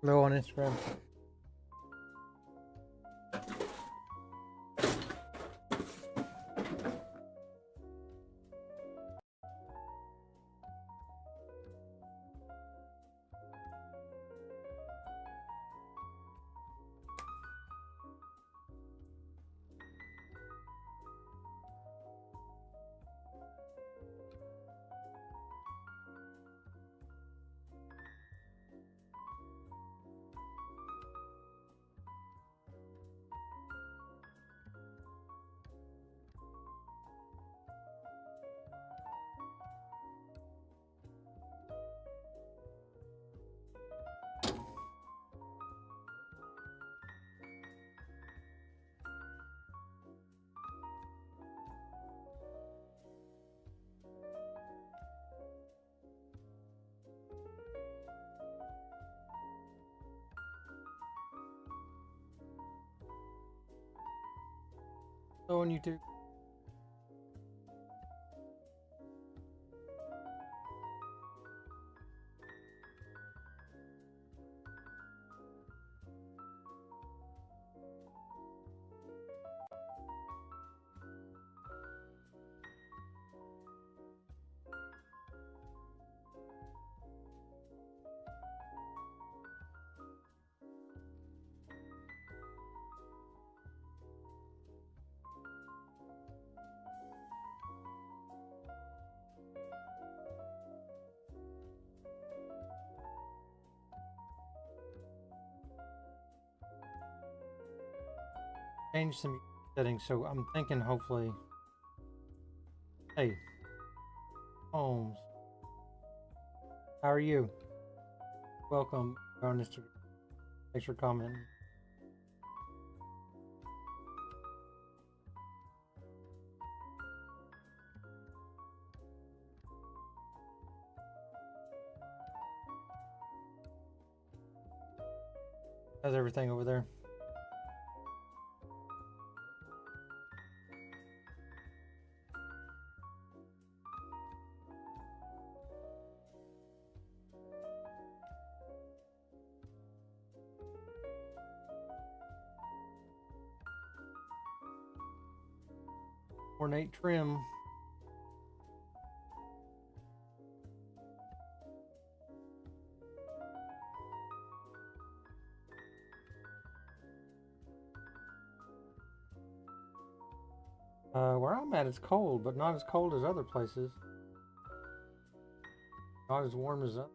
Hello on Instagram. Hello on YouTube. Change some settings, so I'm thinking hopefully. Hey, Holmes, how are you? Welcome on Instagram. Thanks for commenting. How's everything over there? Ornate trim. Where I'm at, it's cold, but not as cold as other places. Not as warm as up.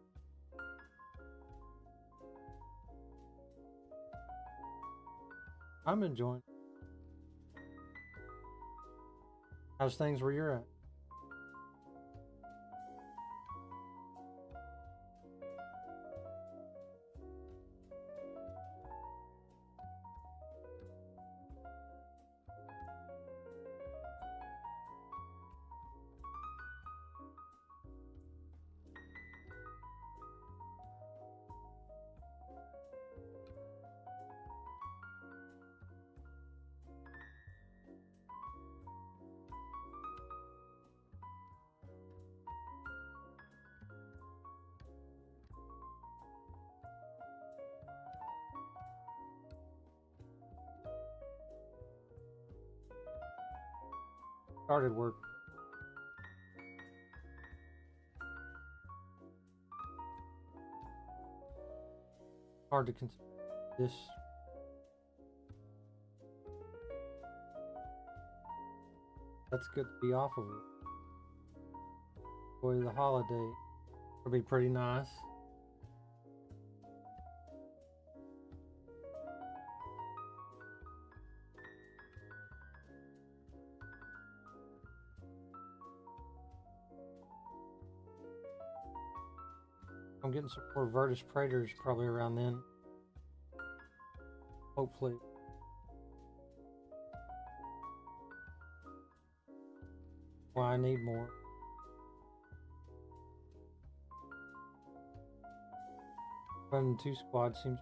I'm enjoying. How's things where you're at? Started work. Hard to consider this. That's good to be off of it. Enjoy the holiday. It'll be pretty nice. I'm getting some more Virtus Praetors probably around then. Hopefully. Well, I need more. Running 2 squads seems.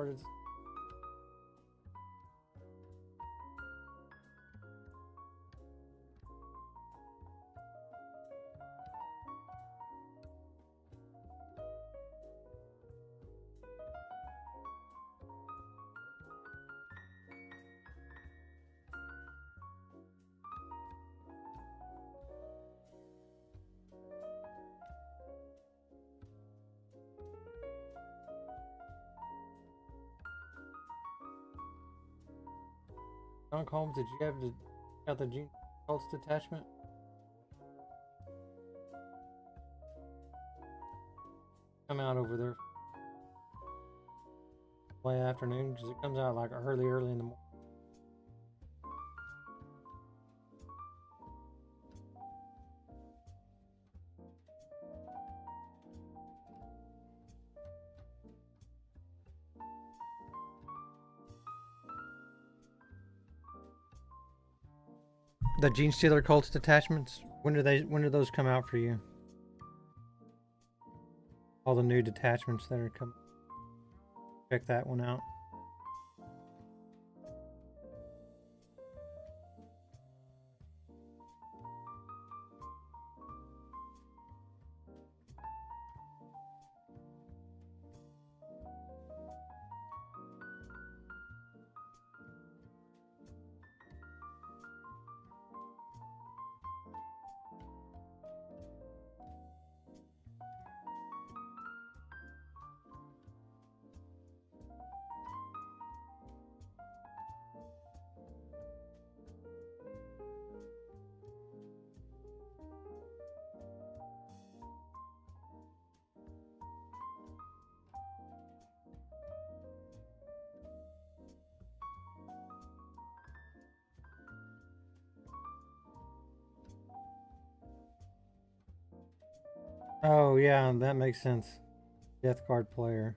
started. John Holmes, did you have got the Gene Pulse detachment? Come out over there late afternoon because it comes out like early in the morning. The Gene Stealer Cults detachments. When do those come out for you? All the new detachments that are coming. Check that one out. Oh yeah, that makes sense. Death Guard player.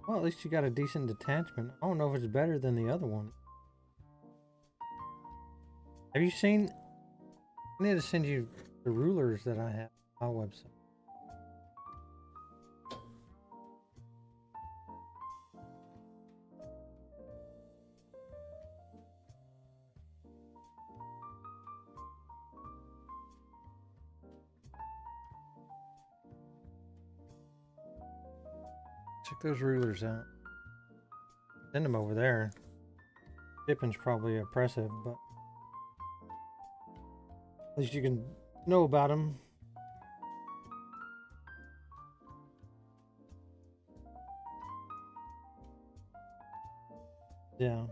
Well, at least you got a decent detachment. I don't know if it's better than the other one. Have you seen? I need to send you the rulers that I have on my website. Check those rulers out. Send them over there. Shipping's probably oppressive, but at least you can know about them. Yeah.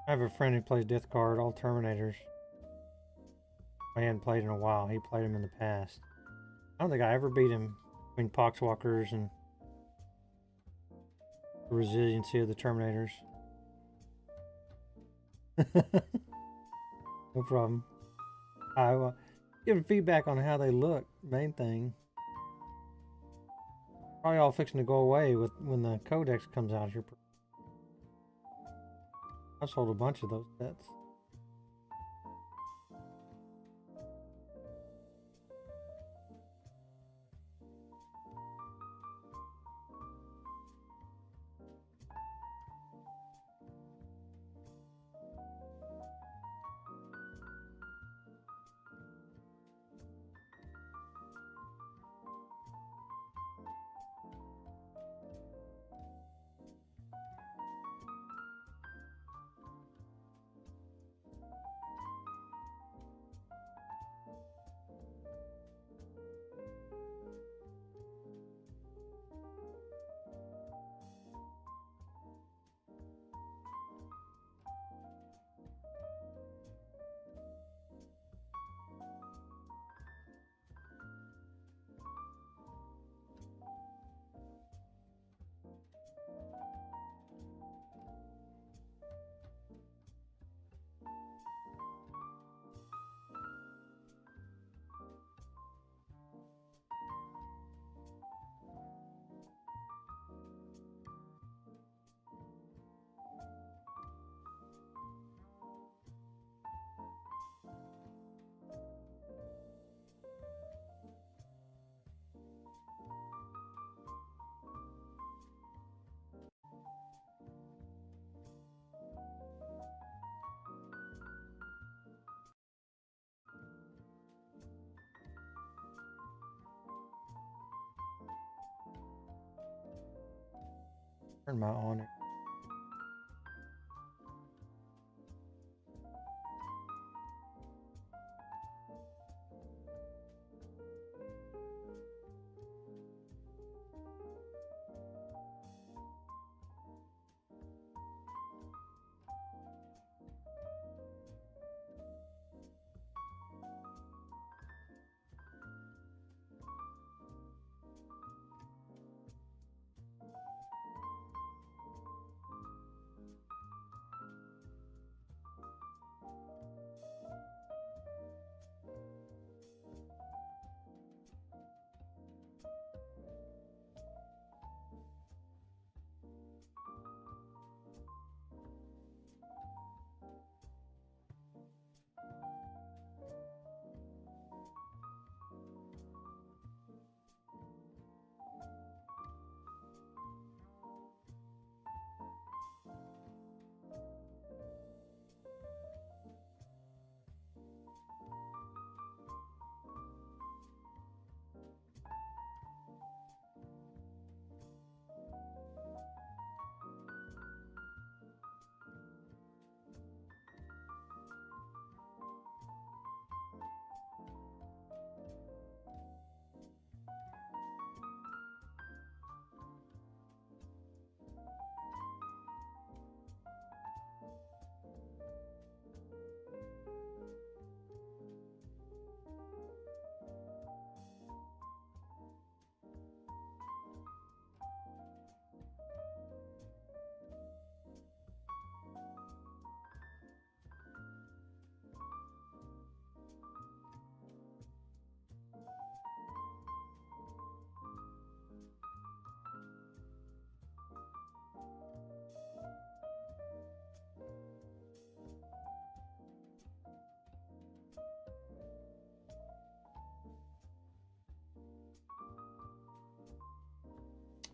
I have a friend who plays Death Guard, all Terminators. I hadn't played in a while. He played them in the past. I don't think I ever beat him between Poxwalkers and the resiliency of the Terminators. No problem. I will give feedback on how they look. Main thing. Probably all fixing to go away when the Codex comes out here. I sold a bunch of those sets. Turn my on.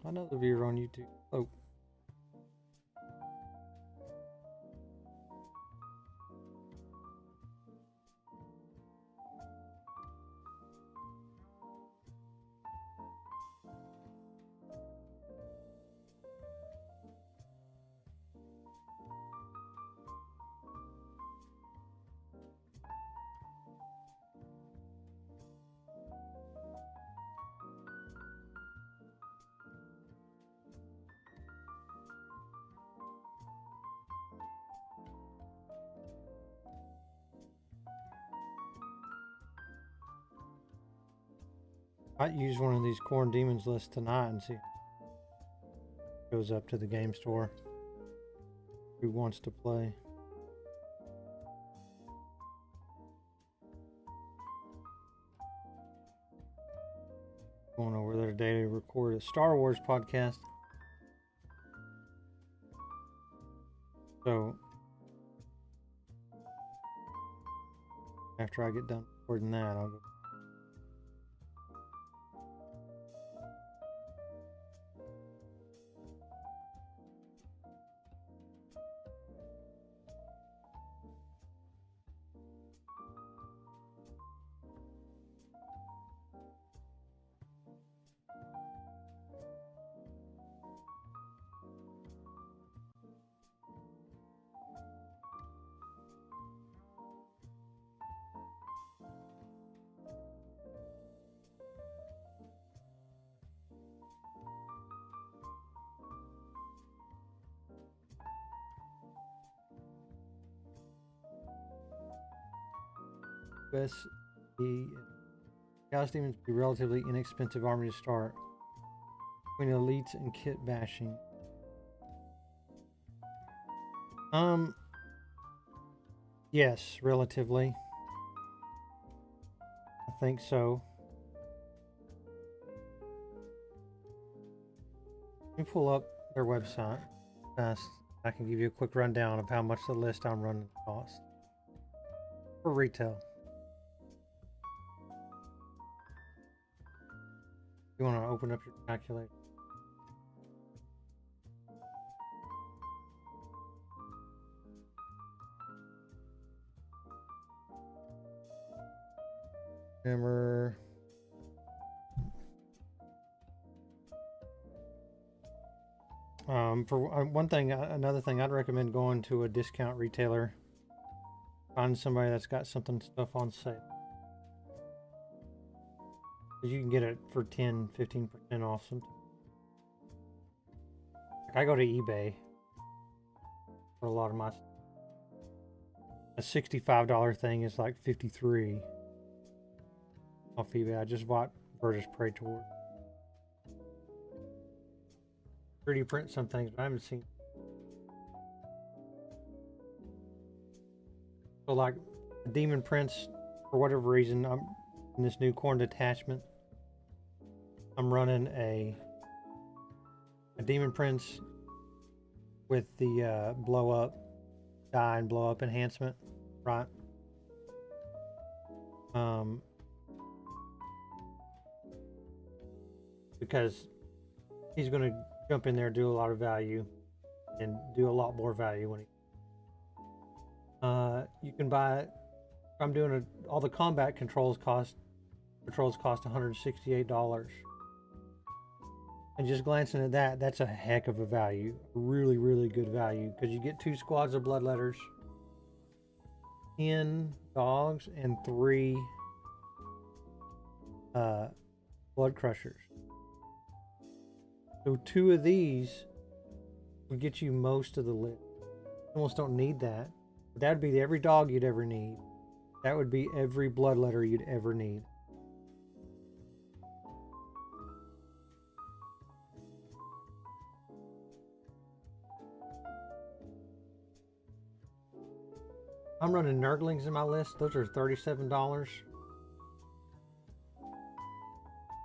Another viewer on YouTube. Oh. Might use one of these Corn Demons lists tonight and see if it goes up to the game store. Who wants to play? Going over there today to record a Star Wars podcast. So after I get done recording that, I'll go. The Chaos Demons be relatively inexpensive army to start. Between elites and kit bashing. Yes, relatively. I think so. Let me pull up their website fast. I can give you a quick rundown of how much the list I'm running costs for retail. You want to open up your calculator? Hammer. One thing, another thing, I'd recommend going to a discount retailer. Find somebody that's got stuff on sale. You can get it for 10-15% off sometimes. Like I go to eBay for a lot of my. A $65 thing is like $53 off eBay. I just bought Virtus Praetor. 3D print some things, but I haven't seen. So like demon prints, for whatever reason, I'm in this new corn detachment. I'm running a demon prints with the blow up die and blow up enhancement, right? Because he's going to jump in there, do a lot of value, and do a lot more value when he. You can buy. I'm doing all the combat controls cost $168. And just glancing at that, that's a heck of a value. Really, really good value. Because you get 2 squads of bloodletters, 10 dogs, and 3 blood crushers. So 2 of these would get you most of the list. You almost don't need that. But that would be every dog you'd ever need. That would be every bloodletter you'd ever need. I'm running Nurglings in my list. Those are $37.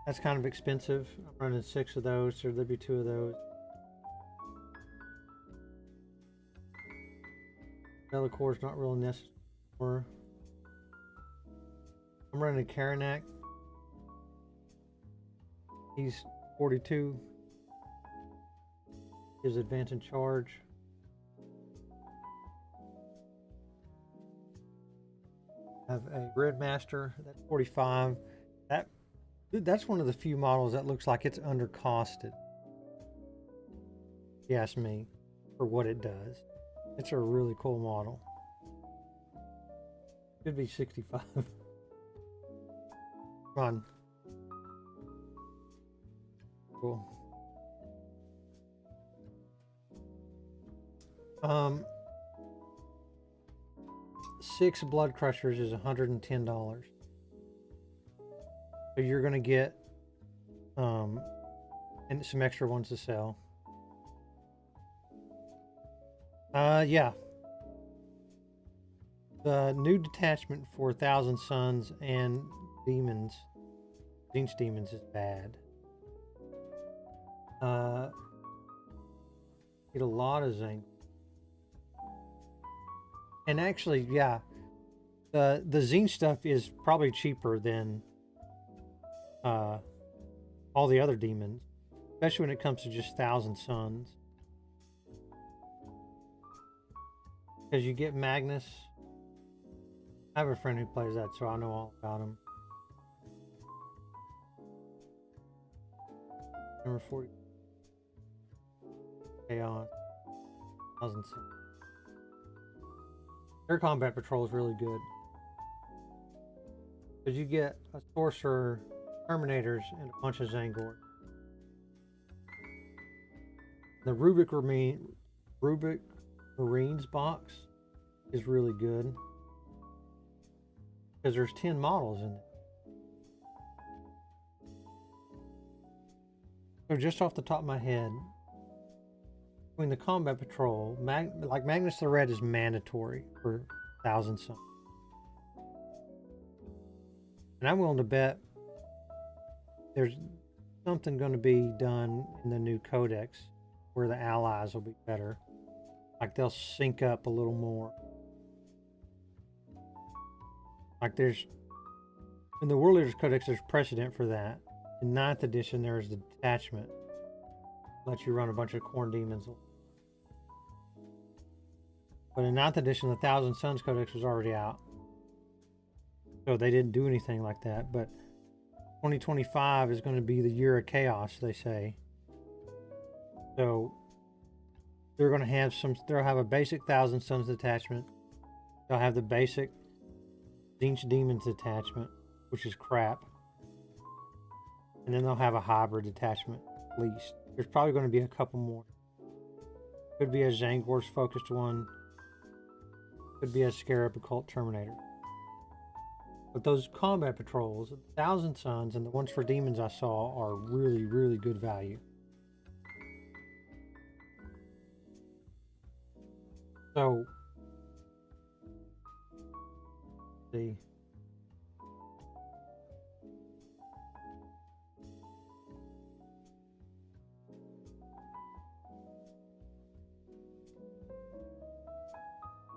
That's kind of expensive. I'm running 6 of those, so there'll be 2 of those. Bellicore's not really necessary. I'm running a Karanak. He's 42. His advance and charge. I have a Red Master, that's 45. That's one of the few models that looks like it's undercosted. If you ask me, for what it does. It's a really cool model. Could be 65. Come on. Cool. 6 blood crushers is $110. So you're gonna get and some extra ones to sell. Yeah. The new detachment for 1,000 Suns and Demons, Zinch Demons, is bad. Get a lot of zinc. And actually, yeah, the Zine stuff is probably cheaper than all the other demons, especially when it comes to just 1,000 Suns. Because you get Magnus. I have a friend who plays that, so I know all about him. Number 40. Chaos. 1,000 Suns. Their combat patrol is really good. Because you get a sorcerer, Terminators, and a bunch of Zangor. The Rubric Marines box is really good. Because there's 10 models in it. So just off the top of my head, between the combat patrol, like Magnus the Red is mandatory for 1,000 Suns. And I'm willing to bet there's something going to be done in the new codex where the allies will be better. Like they'll sync up a little more. Like there's, in the World Leaders Codex, there's precedent for that. In 9th edition, there's the detachment. Lets you run a bunch of Corn Demons. But in 9th edition, the 1,000 Suns Codex was already out. So they didn't do anything like that. But 2025 is going to be the year of chaos, they say. So they're going to have they'll have a basic Thousand Sons detachment. They'll have the basic Zinch Demons detachment, which is crap. And then they'll have a hybrid detachment, at least. There's probably going to be a couple more. Could be a Zangors focused one. Could be a Scarab Occult Terminator. But those combat patrols, Thousand Sons and the ones for demons I saw are really, really good value. So, let's see.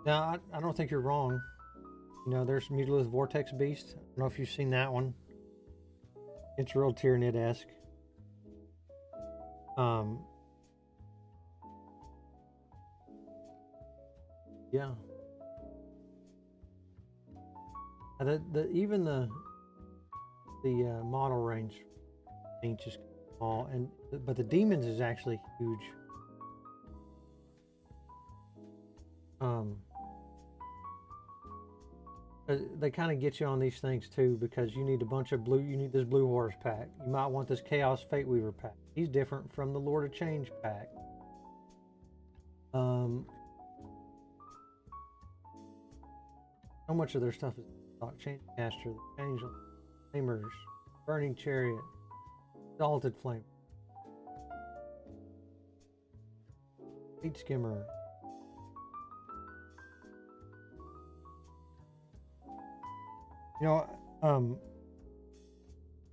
Now, I don't think you're wrong. You know, there's Mutilith Vortex Beast. I don't know if you've seen that one. It's real Tyranid-esque. Yeah. Even the model range ain't just small, but the demons is actually huge. They kind of get you on these things too, because you need a bunch of blue. You need this Blue Horse pack. You might want this Chaos Fate Weaver pack. He's different from the Lord of Change pack. So much of their stuff is Change Caster, Change Flamers, Burning Chariot, Exalted Flame, Heat Skimmer. You know,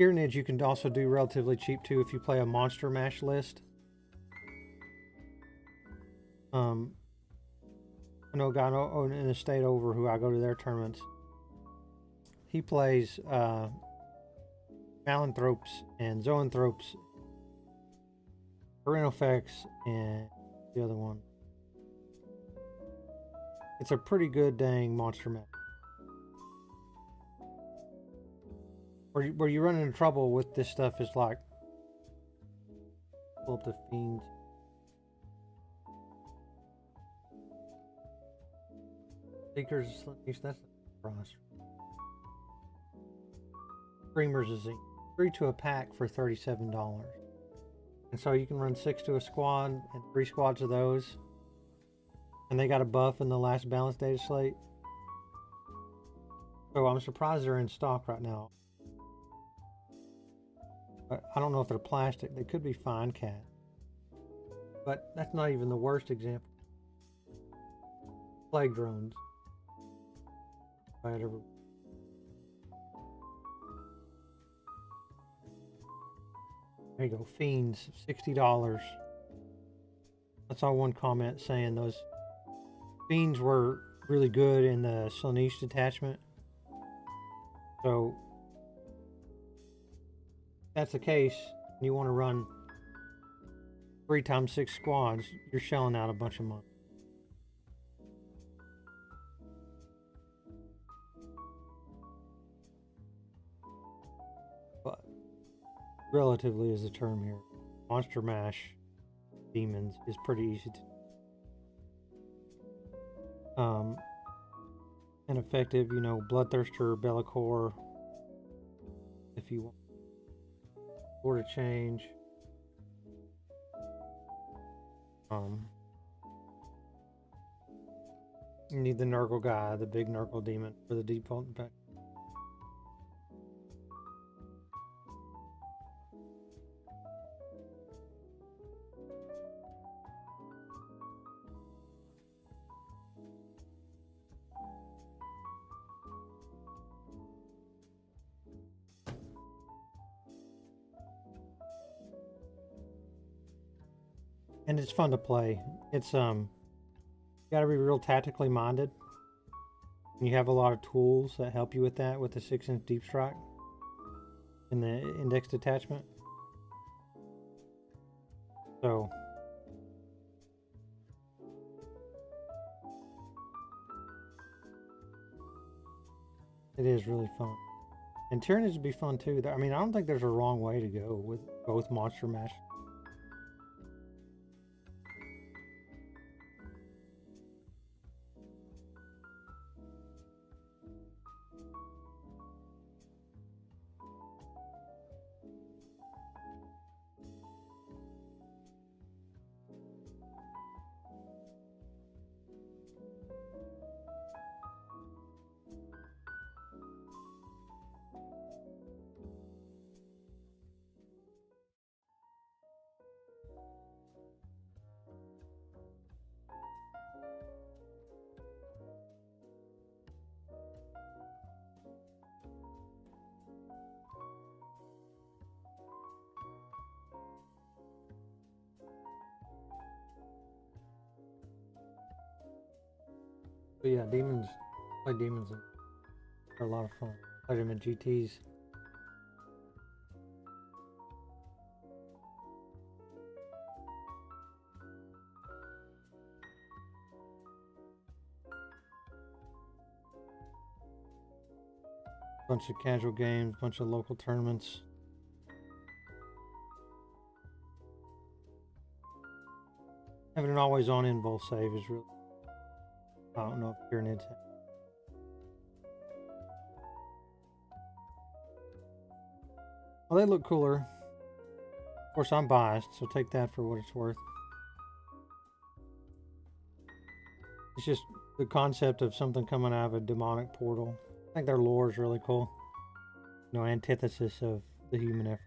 Tyranid you can also do relatively cheap too if you play a Monster Mash list. I know a guy in a state over who I go to their tournaments. He plays Malanthropes and Zoanthropes, Parenofex, and the other one. It's a pretty good dang Monster Mash. Where you run into trouble with this stuff is like, pull up the Fiends. Seekers, that's the price. Screamers is 3 to a pack for $37. And so you can run 6 to a squad and 3 squads of those. And they got a buff in the last balanced data slate. So I'm surprised they're in stock right now. But I don't know if they're plastic. They could be fine cat. But that's not even the worst example. Plague drones. There you go. Fiends, $60. I saw one comment saying those Fiends were really good in the Slaanesh detachment. So that's the case, and you want to run 3 times 6 squads, you're shelling out a bunch of money. But relatively is the term here. Monster Mash Demons is pretty easy to and effective, you know, Bloodthirster, Be'lakor, if you want. Lord of Change. You need the Nurgle guy, the big Nurgle demon for the default pack. And it's fun to play. It's you gotta be real tactically minded. And you have a lot of tools that help you with that, with the 6-inch deep strike and the index detachment. So it is really fun. And Tyrannids would be fun too. I mean, I don't think there's a wrong way to go with both Monster Mash. But yeah, demons, play demons are a lot of fun. Played them in GTs. Bunch of casual games, bunch of local tournaments. Having an always on invul save is really, I don't know if Tyranids have. Well, they look cooler. Of course, I'm biased, so take that for what it's worth. It's just the concept of something coming out of a demonic portal. I think their lore is really cool. You know, antithesis of the human effort.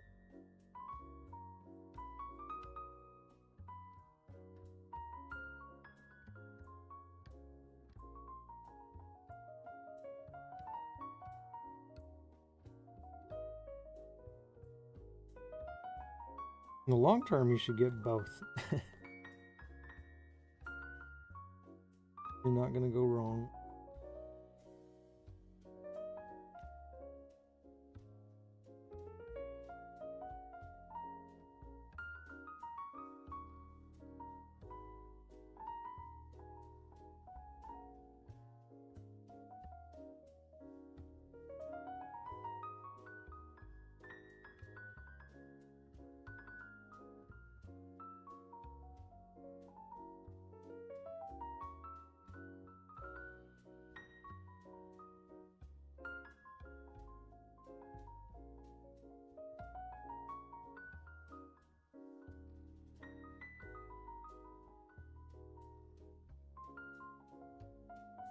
In the long term, you should get both. You're not going to go wrong.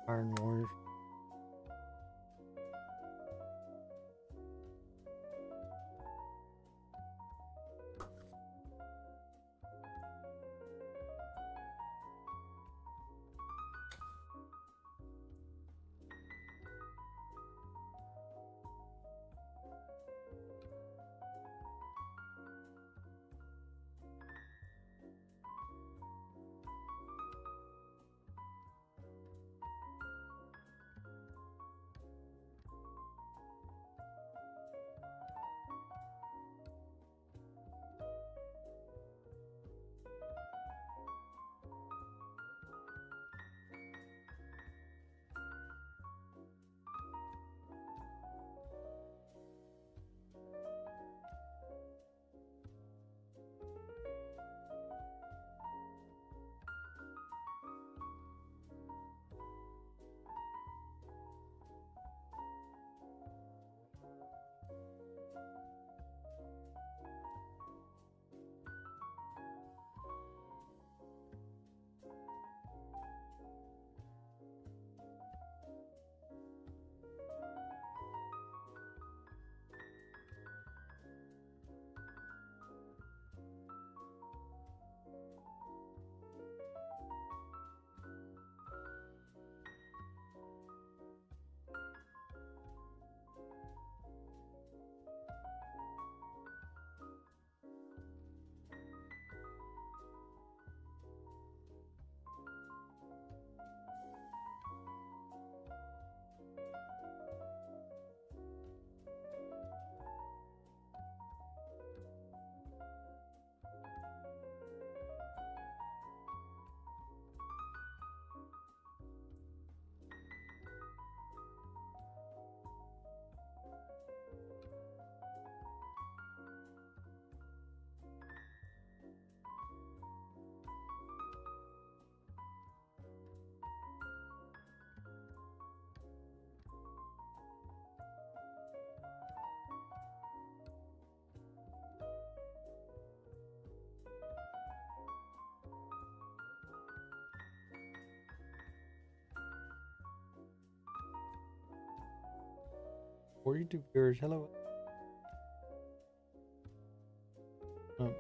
Iron Warriors. For YouTube viewers, hello. Um,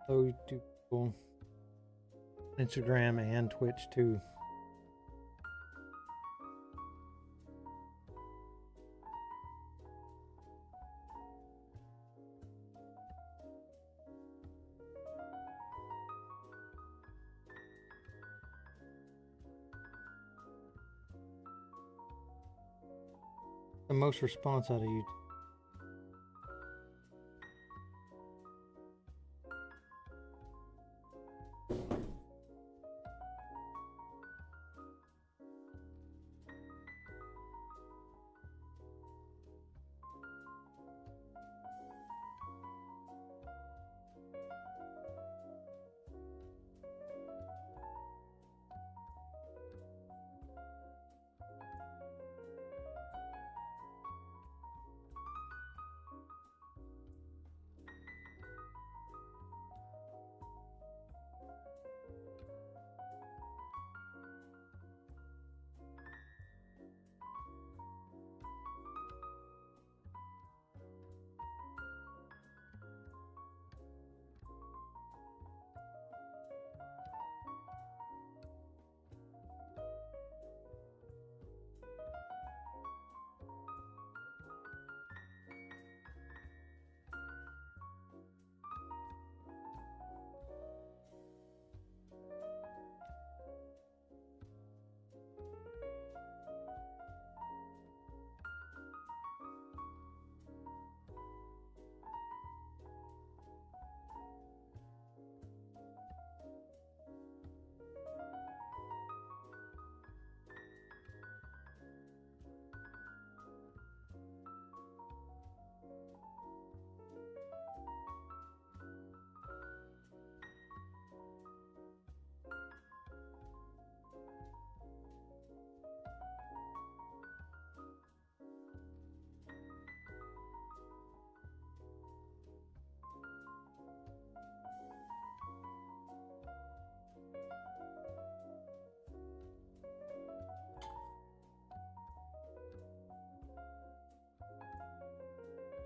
So do people Instagram and Twitch too. The most response out of YouTube.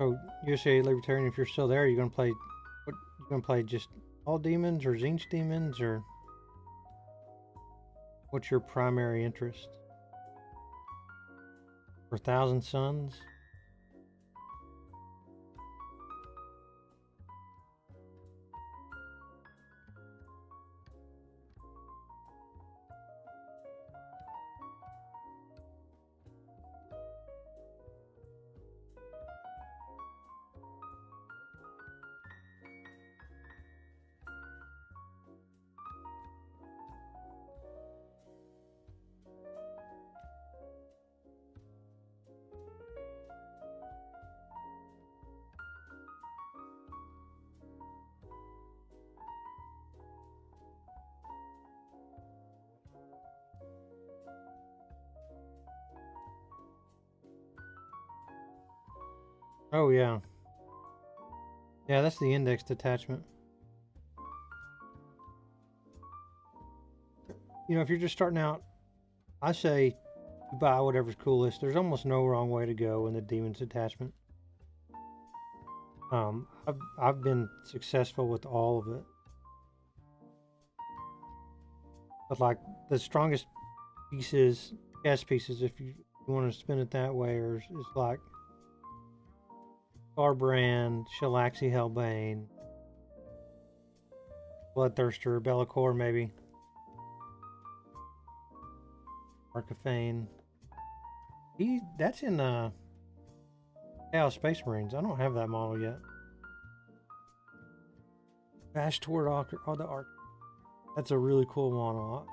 Oh, USA Libertarian, if you're still there, you're gonna play. What you gonna play? Just all demons or Zinch demons, or what's your primary interest? For Thousand Suns? Oh yeah. Yeah, that's the indexed attachment. You know, if you're just starting out, I say you buy whatever's coolest. There's almost no wrong way to go in the demons attachment. I've been successful with all of it. But like the strongest pieces, chess pieces, if you want to spin it that way, is like Garbrand, Shalaxi Hellbane, Bloodthirster, Bellacore maybe. Arcafane. That's in Chaos Space Marines. I don't have that model yet. Bash Toward the Arc. That's a really cool model.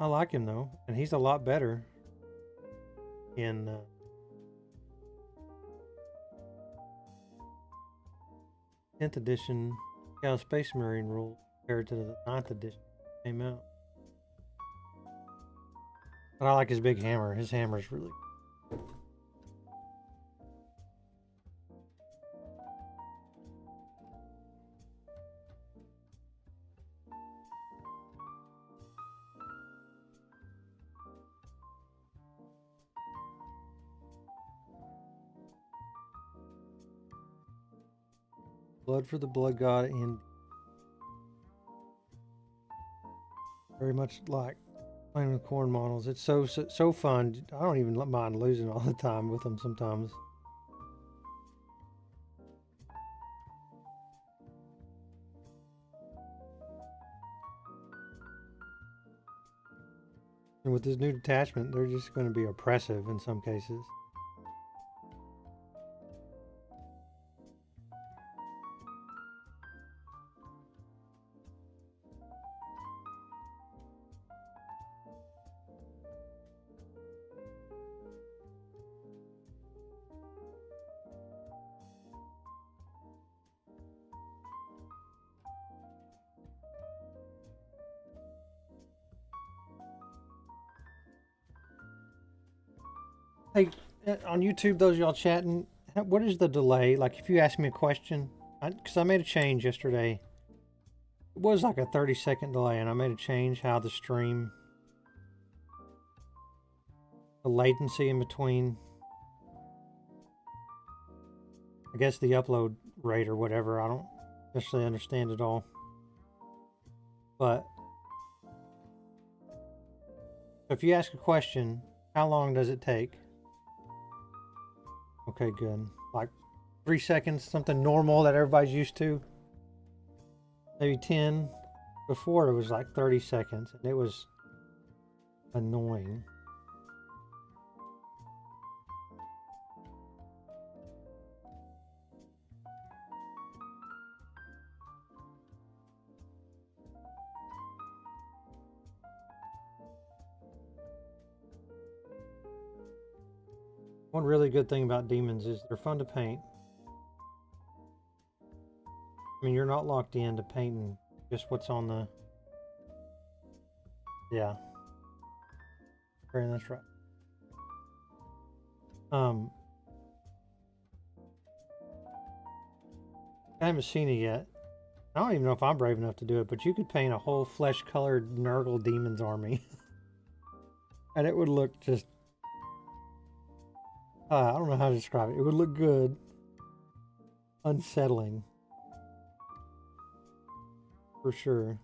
I like him though, and he's a lot better in 10th edition Chaos Space Marine rule compared to the 9th edition that came out. But I like his big hammer. His hammer's really Blood for the Blood God, and very much like playing with corn models. It's so fun. I don't even mind losing all the time with them sometimes. And with this new detachment, they're just going to be oppressive in some cases. Hey, on YouTube, those of y'all chatting, what is the delay? Like, if you ask me a question, because I made a change yesterday. It was like a 30-second delay, and I made a change how the stream, the latency in between, I guess the upload rate or whatever. I don't necessarily understand it all. But if you ask a question, how long does it take? Okay, good. Like 3 seconds, something normal that everybody's used to. Maybe 10. Before it was like 30 seconds, and it was annoying. One really good thing about demons is they're fun to paint. I mean, you're not locked into painting just what's on the... Yeah. Okay, that's right. I haven't seen it yet. I don't even know if I'm brave enough to do it, but you could paint a whole flesh-colored Nurgle Demon's army. And it would look just... I don't know how to describe it. It would look good. Unsettling. For sure.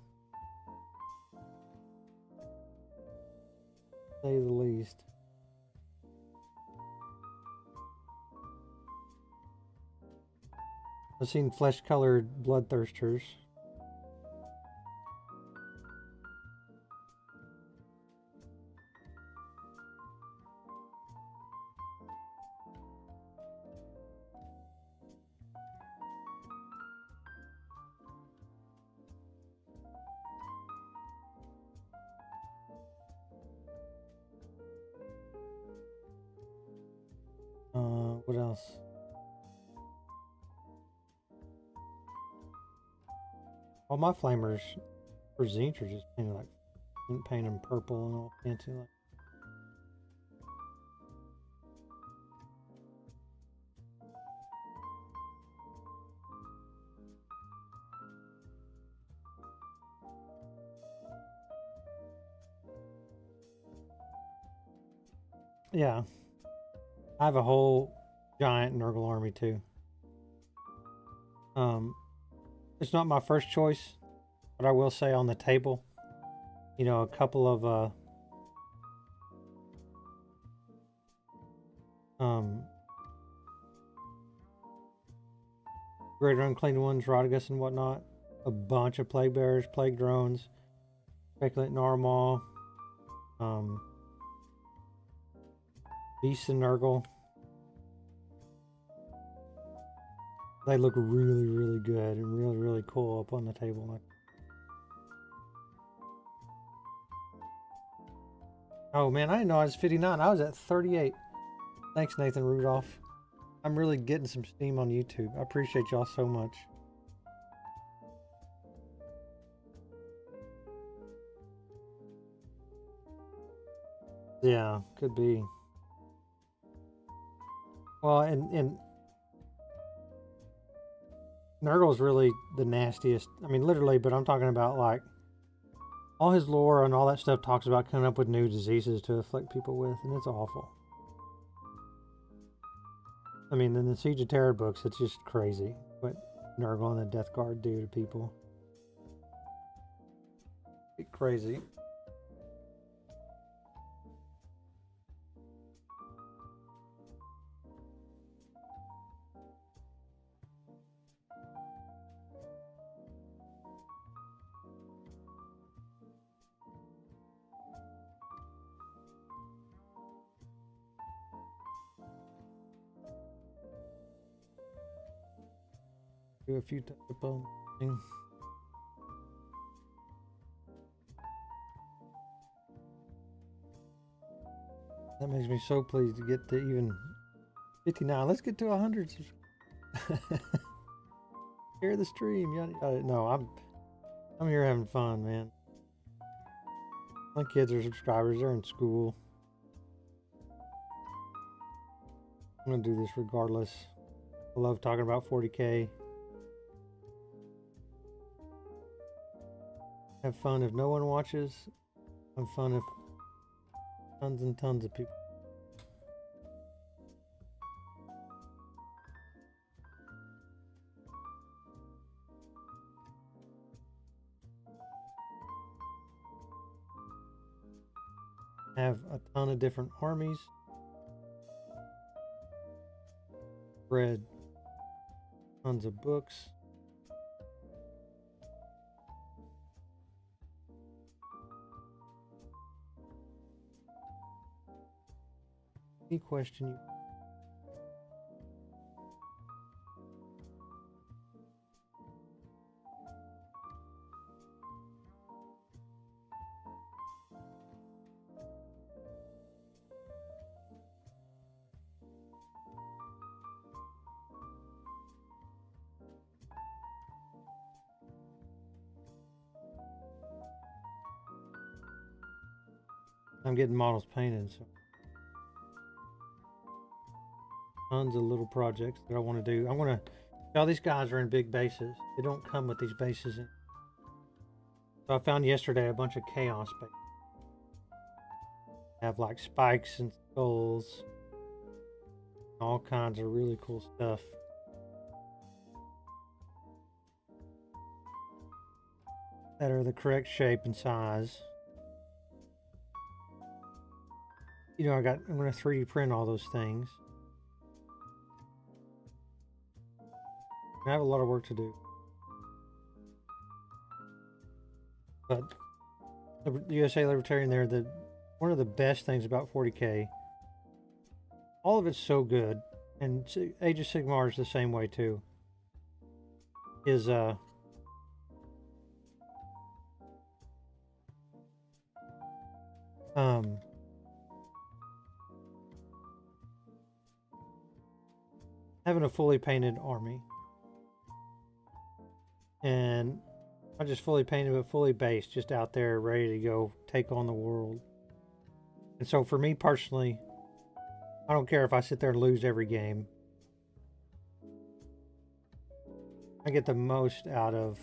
Say the least. I've seen flesh-colored bloodthirsters. What else? All my flamers for Zinch are just painted like, didn't paint them purple and all fancy like. Yeah, I have a whole giant Nurgle army too. It's not my first choice, but I will say on the table, you know, a couple of greater unclean ones, Rodigus and whatnot, a bunch of plague bearers, plague drones, speculate Narmal, Beast and Nurgle. They look really, really good and really, really cool up on the table. Oh man, I didn't know I was 59. I was at 38. Thanks, Nathan Rudolph. I'm really getting some steam on YouTube. I appreciate y'all so much. Yeah, could be. Well, and Nurgle's really the nastiest. I mean, literally, but I'm talking about like all his lore and all that stuff talks about coming up with new diseases to afflict people with, and it's awful. I mean, in the Siege of Terror books, it's just crazy. But Nurgle and the Death Guard do to people. Get crazy. Do a few typo things. That makes me so pleased to get to even 59. Let's get to 100. Share the stream. Yada, yada. No, I'm here having fun, man. My kids are subscribers. They're in school. I'm gonna do this regardless. I love talking about 40K. Have fun if no one watches. Have fun if tons and tons of people. Have a ton of different armies. Read tons of books. Any question you I'm getting models painted, so tons of little projects that I want to do. I want to. All these guys are in big bases. They don't come with these bases in. So I found yesterday a bunch of chaos bases. Have like spikes and skulls, all kinds of really cool stuff. That are the correct shape and size. You know, I'm going to 3D print all those things. I have a lot of work to do. But the USA Libertarian there, one of the best things about 40K, all of it's so good, and Age of Sigmar is the same way too, is having a fully painted army. And not just fully painted, but fully based, just out there ready to go take on the world. And so for me personally, I don't care if I sit there and lose every game. I get the most out of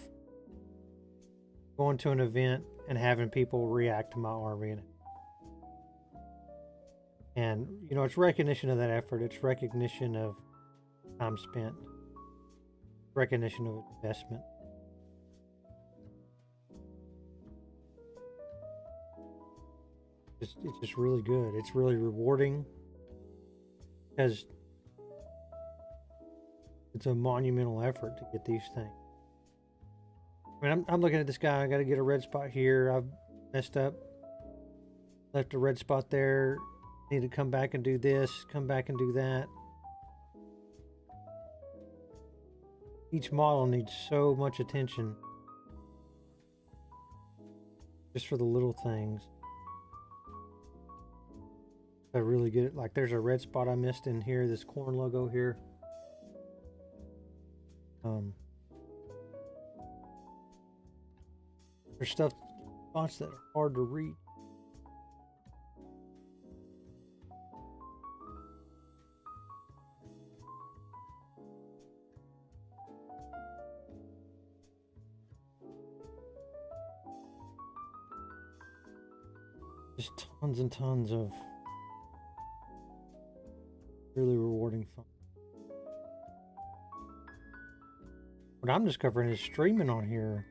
going to an event and having people react to my army. And, you know, it's recognition of that effort. It's recognition of time spent. Recognition of investment. It's just really good. It's really rewarding because it's a monumental effort to get these things. I mean, I'm looking at this guy. I got to get a red spot here. I've messed up. Left a red spot there. Need to come back and do this. Come back and do that. Each model needs so much attention just for the little things. I really get it. Like there's a red spot I missed in here, this corn logo here. There's spots that are hard to read. Just tons and tons of really rewarding fun. what I'm discovering is streaming on here.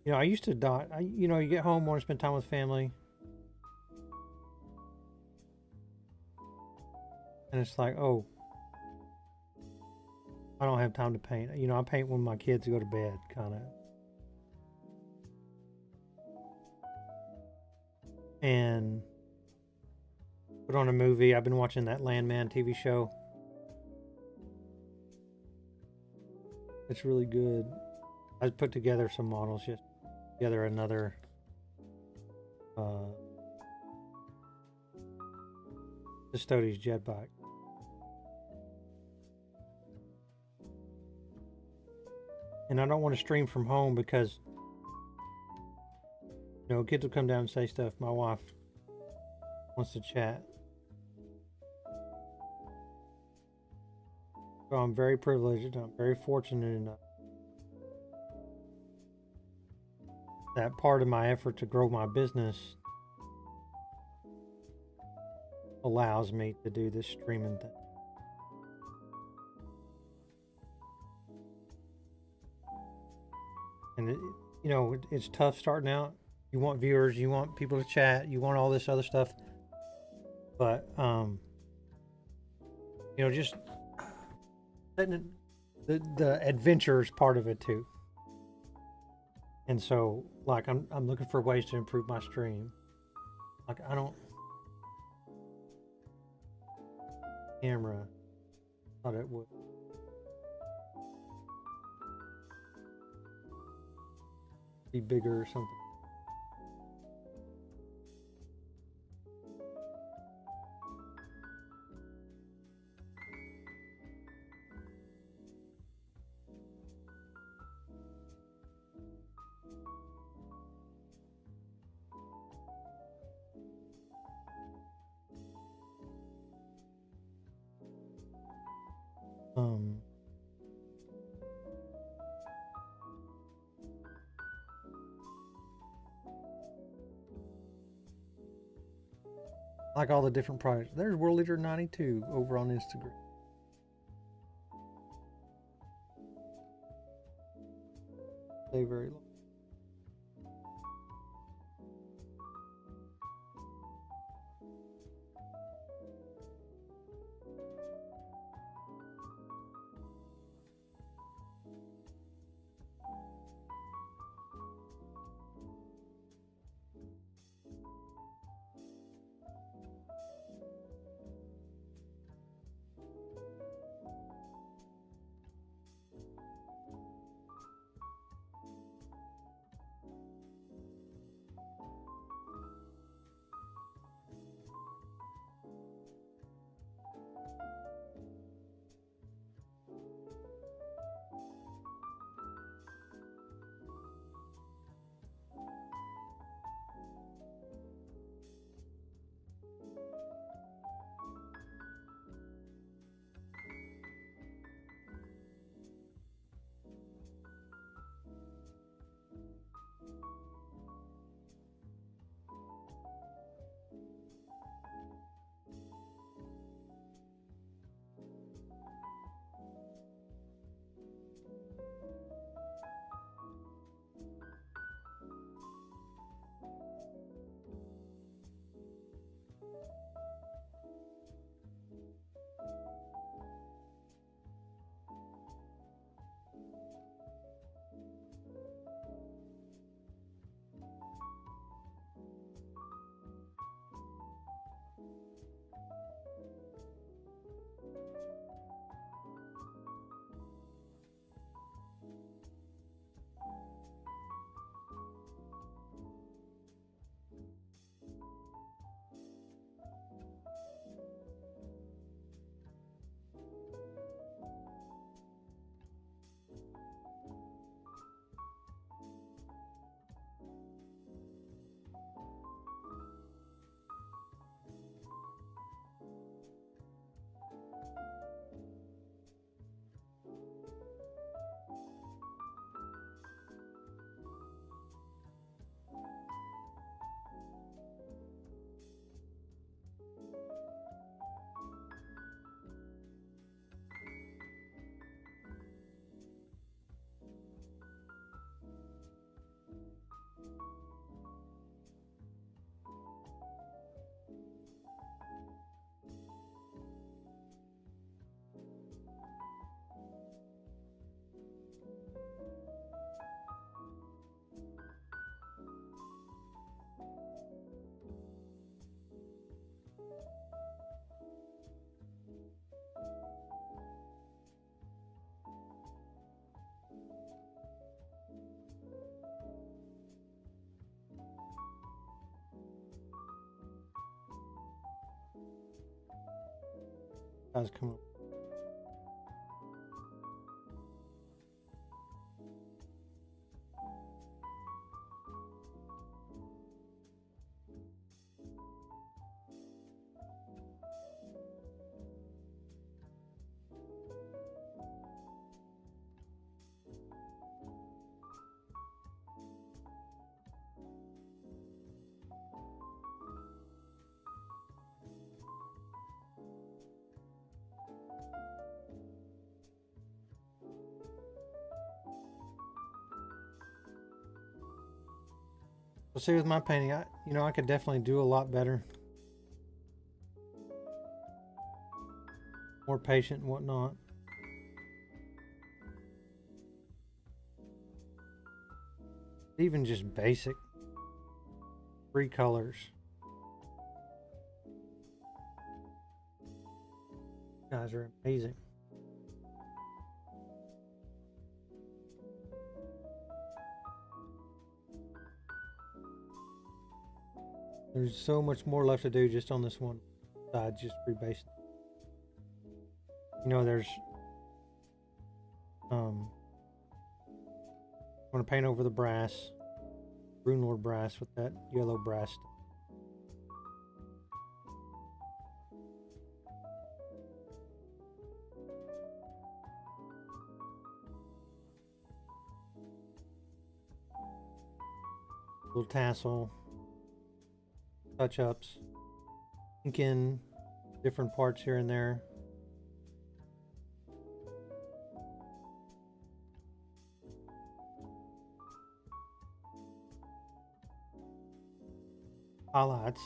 You know, I used to dot. You know, you get home, want to spend time with family, and it's like, oh, I don't have time to paint. You know, I paint when my kids go to bed, kind of. And put on a movie. I've been watching that Landman TV show. It's really good. I put together some models, just together another Custodes jet bike. And I don't want to stream from home because, you know, kids will come down and say stuff. My wife wants to chat. So I'm very privileged. I'm very fortunate enough that part of my effort to grow my business allows me to do this streaming thing. And you know, it's tough starting out. You want viewers, you want people to chat, you want all this other stuff. But you know, just the adventure is part of it too. And so, like, I'm looking for ways to improve my stream. Like, I don't camera. Thought it would. Be bigger or something. Like all the different projects. There's World Leader 92 over on Instagram. Stay very long. Guys, come on. Well, see, with my painting, I could definitely do a lot better. More patient and whatnot. Even just basic 3 colors. You guys are amazing. There's so much more left to do just on this one side, just rebasing. There's I want to paint over the brass, Rune Lord brass with that yellow brass. Little tassel, touch-ups, ink in different parts here and there. Highlights.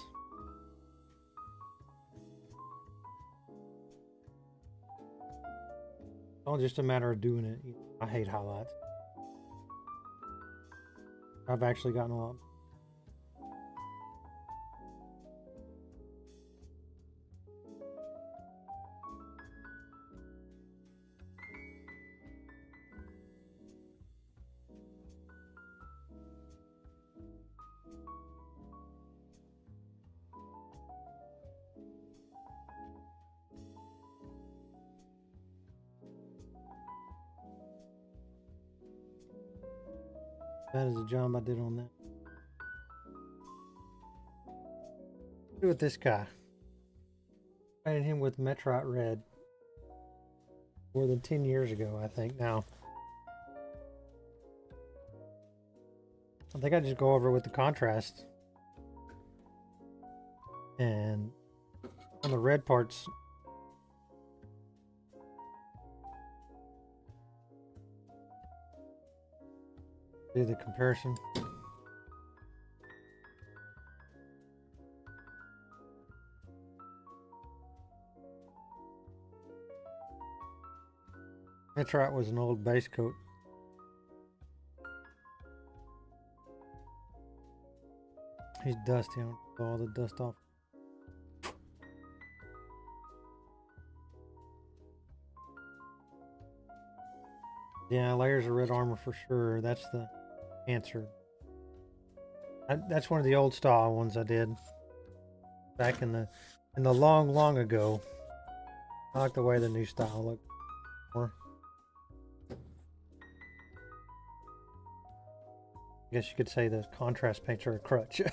It's all just a matter of doing it. I hate highlights. I've actually gotten a lot. That is the job I did on that. Do with this guy. Painted him with Metrite red more than 10 years ago, I think. Now, I think I just go over with the contrast. And on the red parts, do the comparison. Metrite was an old base coat. He's dusty. I want to blow all the dust off. Yeah, layers of red armor for sure. That's the answer. That's one of the old style ones I did back in the long ago. I like the way the new style looked more. I guess you could say the contrast paints are a crutch.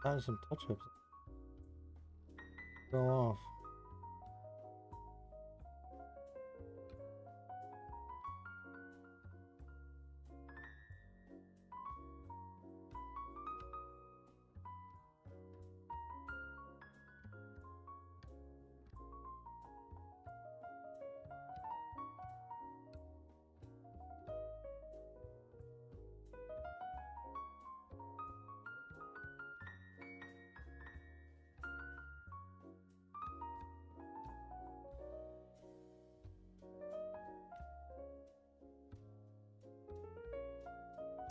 Got some touch-ups. Go off.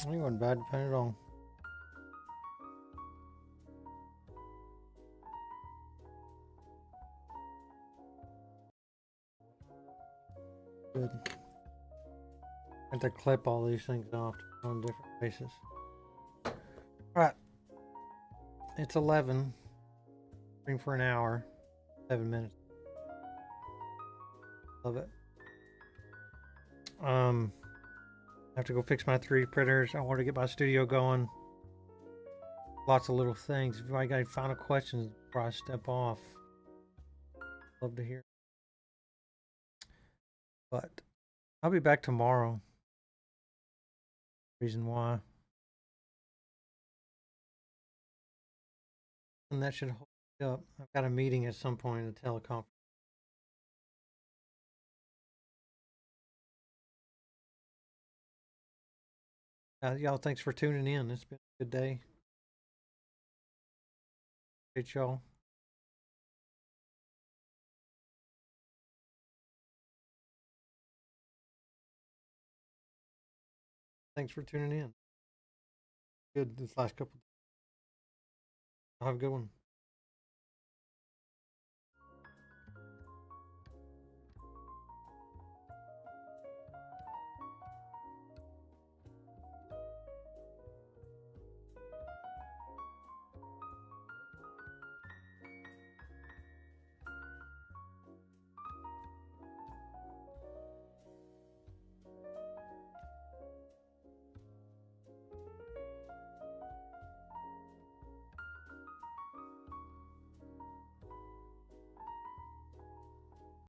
I ain't going bad depending on. Good. I have to clip all these things off on different places. Alright. It's 11. Stream for an hour. 7 minutes. Love it. I have to go fix my 3D printers. I want to get my studio going. Lots of little things. If I got any final questions before I step off, love to hear. But I'll be back tomorrow. Reason why. And that should hold me up. I've got a meeting at some point in a teleconference. Y'all, thanks for tuning in. It's been a good day. Appreciate y'all. Thanks for tuning in. Good this last couple. Have a good one.